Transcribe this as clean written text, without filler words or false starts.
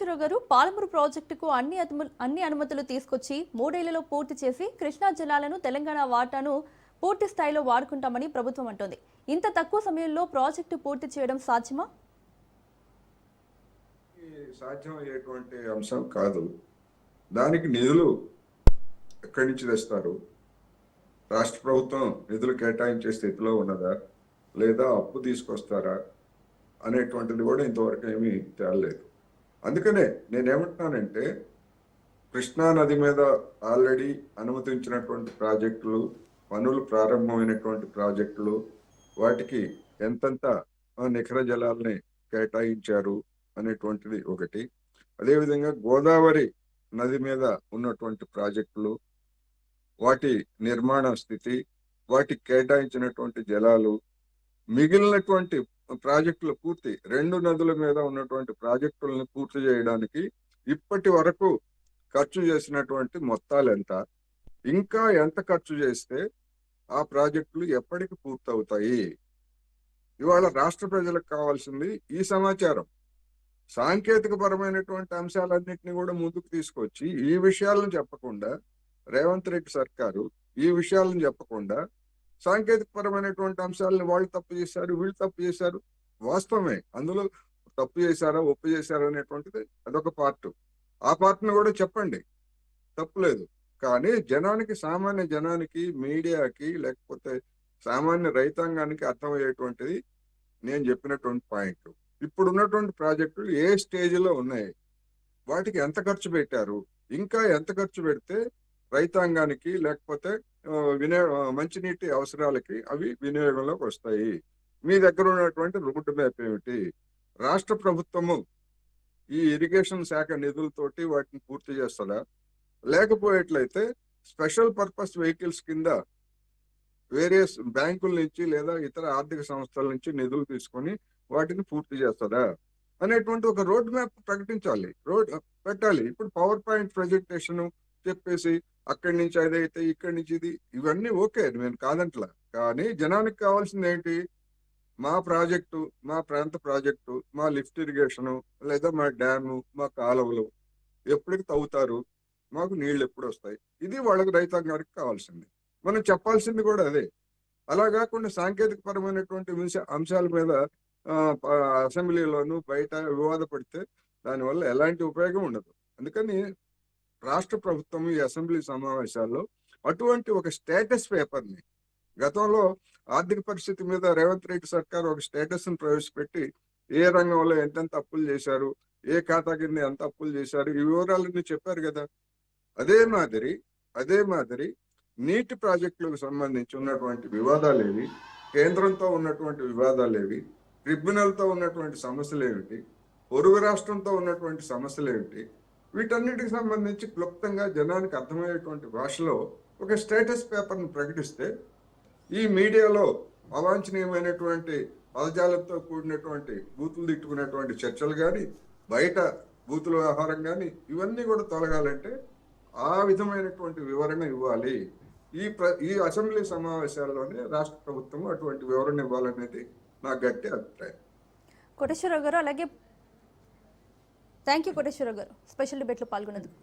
కోటేశ్వరరావు గారు, పాలమూరు ప్రాజెక్టుకు అన్ని అనుమతులు తీసుకొచ్చి 3 ఏళ్లలో పూర్తి చేసి కృష్ణా జలాలను తెలంగాణ వాటాను పూర్తి స్థాయిలో వాడుకుంటామని ప్రభుత్వం అంటోంది. ఇంత తక్కువ సమయంలో ప్రాజెక్టు పూర్తి చేయడం సాధ్యమా? సాధ్యమయ్యేటువంటి అంశం కాదు. దానికి నిధులు ఎక్కడి నుంచి తెస్తారు? రాష్ట్ర ప్రభుత్వం నిధులు కేటాయించే స్థితిలో ఉన్నదా, లేదా అప్పు తీసుకొస్తారా అనేటువంటిది కూడా ఇంతవరకు ఏమీ తేలలేదు. అందుకనే నేనేమంటున్నానంటే, కృష్ణా నది మీద ఆల్రెడీ అనుమతించినటువంటి ప్రాజెక్టులు, పనులు ప్రారంభమైనటువంటి ప్రాజెక్టులు, వాటికి ఎంతెంత నిఖర జలాల్ని కేటాయించారు అనేటువంటిది ఒకటి. అదేవిధంగా గోదావరి నది మీద ఉన్నటువంటి ప్రాజెక్టులు, వాటి నిర్మాణ స్థితి, వాటికి కేటాయించినటువంటి జలాలు, మిగిలినటువంటి ప్రాజెక్టులు పూర్తి 2 నదుల మీద ఉన్నటువంటి ప్రాజెక్టులను పూర్తి చేయడానికి ఇప్పటి వరకు ఖర్చు చేసినటువంటి మొత్తాలు ఎంత, ఇంకా ఎంత ఖర్చు చేస్తే ఆ ప్రాజెక్టులు ఎప్పటికి పూర్తవుతాయి? ఇవాళ రాష్ట్ర ప్రజలకు కావాల్సింది ఈ సమాచారం. సాంకేతిక పరమైనటువంటి అంశాలన్నింటినీ కూడా ముందుకు తీసుకొచ్చి ఈ విషయాలను చెప్పకుండా రేవంత్ రెడ్డి సర్కారు ఈ విషయాలను చెప్పకుండా సాంకేతిక పరమైనటువంటి అంశాలను వాళ్ళు తప్పు చేశారు, వీళ్ళు తప్పు చేశారు. వాస్తవమే, అందులో తప్పు చేశారా ఒప్పు చేశారా అనేటువంటిది అదొక పార్ట్. ఆ పార్ట్ను కూడా చెప్పండి, తప్పులేదు. కానీ జనానికి, సామాన్య జనానికి, మీడియాకి, లేకపోతే సామాన్య రైతాంగానికి అర్థమయ్యేటువంటిది నేను చెప్పినటువంటి పాయింట్. ఇప్పుడు ఉన్నటువంటి ప్రాజెక్టులు ఏ స్టేజ్లో ఉన్నాయి, వాటికి ఎంత ఖర్చు పెట్టారు, ఇంకా ఎంత ఖర్చు పెడితే రైతాంగానికి లేకపోతే మంచినీటి అవసరాలకి అవి వినియోగంలోకి వస్తాయి. మీ దగ్గర ఉన్నటువంటి రోడ్డు మ్యాప్ ఏమిటి? రాష్ట్ర ప్రభుత్వము ఈ ఇరిగేషన్ శాఖ నిధులతోటి వాటిని పూర్తి చేస్తుందా, లేకపోయేట్లయితే స్పెషల్ పర్పస్ వెహికల్స్ కింద వేరియస్ బ్యాంకుల నుంచి లేదా ఇతర ఆర్థిక సంస్థల నుంచి నిధులు తీసుకొని వాటిని పూర్తి చేస్తుందా అనేటువంటి ఒక రోడ్ మ్యాప్ ప్రకటించాలి, పెట్టాలి. ఇప్పుడు పవర్ పాయింట్ ప్రజెంటేషన్ చెప్పేసి అక్కడి నుంచి అదైతే ఇక్కడి నుంచి ఇది, ఇవన్నీ ఓకే, నేను కాదంట్లా. కానీ జనానికి కావాల్సింది ఏంటి? మా ప్రాజెక్టు, మా ప్రాంత ప్రాజెక్టు, మా లిఫ్ట్ ఇరిగేషను, లేదా మా డ్యాము, మా కాలువలు ఎప్పటికి తవ్వుతారు, మాకు నీళ్లు ఎప్పుడు వస్తాయి, ఇది వాళ్ళకి రైతాంగానికి కావాల్సింది. మనం చెప్పాల్సింది కూడా అదే. అలా కాకుండా సాంకేతిక పరమైనటువంటి అంశాల మీద అసెంబ్లీలోను బయట వివాదపడితే దానివల్ల ఎలాంటి ఉపయోగం ఉండదు. అందుకని రాష్ట్ర ప్రభుత్వం ఈ అసెంబ్లీ సమావేశాల్లో అటువంటి ఒక స్టేటస్ పేపర్ని, గతంలో ఆర్థిక పరిస్థితి మీద రేవంత్ రెడ్డి సర్కార్ ఒక స్టేటస్ ని ప్రవేశపెట్టి ఏ రంగంలో ఎంతెంత అప్పులు చేశారు, ఏ ఖాతా కింద ఎంత అప్పులు చేశారు, ఈ వివరాలన్నీ చెప్పారు కదా. అదే మాదిరి నీటి ప్రాజెక్టులకు సంబంధించి ఉన్నటువంటి వివాదాలేవి, కేంద్రంతో ఉన్నటువంటి వివాదాలేవి, ట్రిబ్యునల్తో ఉన్నటువంటి సమస్యలు ఏమిటి, పొరుగు రాష్ట్రంతో ఉన్నటువంటి సమస్యలు ఏమిటి, వీటన్నిటికి సంబంధించి క్లుప్తంగా జనానికి అర్థమయ్యేటువంటి భాషలో ఒక స్టేటస్ పేపర్ను ప్రకటిస్తే ఈ మీడియాలో అవాంఛనీయమైనటువంటి పదజాలంతో కూడినటువంటి బూతులు తిట్టుకునేటువంటి చర్చలు కానీ, బయట బూతుల వ్యవహారం కానీ, ఇవన్నీ కూడా తొలగాలంటే ఆ విధమైనటువంటి వివరణ ఇవ్వాలి. ఈ అసెంబ్లీ సమావేశాల్లోనే రాష్ట్ర ప్రభుత్వం అటువంటి వివరణ ఇవ్వాలనేది నా గట్టి అభిప్రాయం. కోటేశ్వరరావు గారు, అలాగే థ్యాంక్ యూ కోటేశ్వరరావు గారు, స్పెషల్ డిబేట్లో పాల్గొన్నందుకు.